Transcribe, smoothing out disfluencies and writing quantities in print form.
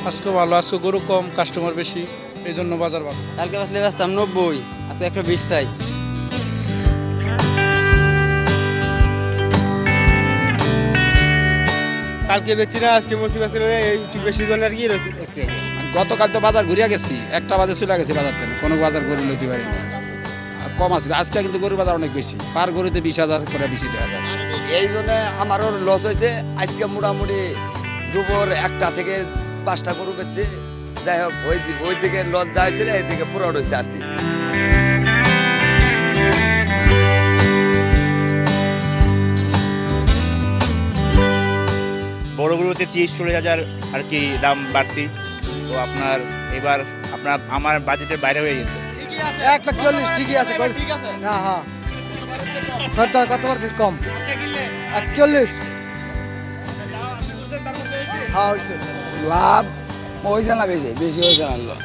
আজকে ভালো, আজকে গরু কম, কাস্টমার বেশি, এই জন্য বাজার ভালো। কালকে বাসলে ব্যস্তাম 90, আজকে 120 চাই। কালকে বেচছি না, আজকে বসি বাসে একটু বেশি জন আর কি রয়েছে। গতকাল তো বাজার ঘুরিয়া গেছি, 1টা বাজে চলে গেছি বাজার থেকে, কোনো বাজার গরু লইতে পারি না, কম আছে। আজকে কিন্তু গরুর বাজার অনেক বেশি, পার গরুতে 20,000 করে বেশি দেখা যাচ্ছে। এই জন্য আমারও লস হয়েছে। আজকে মোটামুটি দুপুর 1টা থেকে 5টা গরু বেচছে। যাই হোক, ওই দিকে লস যা হয়েছিল এইদিকে পুরো হয়েছে আর কি। বড়গুলোতে 30-40 হাজার আর কি দাম বাড়তি। তো আপনার এবার আমার বাজেটের বাইরে হয়ে গেছে। 140 ঠিকই আছে, না হ্যাঁ কত পার্সেন্ট কম? 41। লাভ হয়েছে না, বেশি হয়েছে না।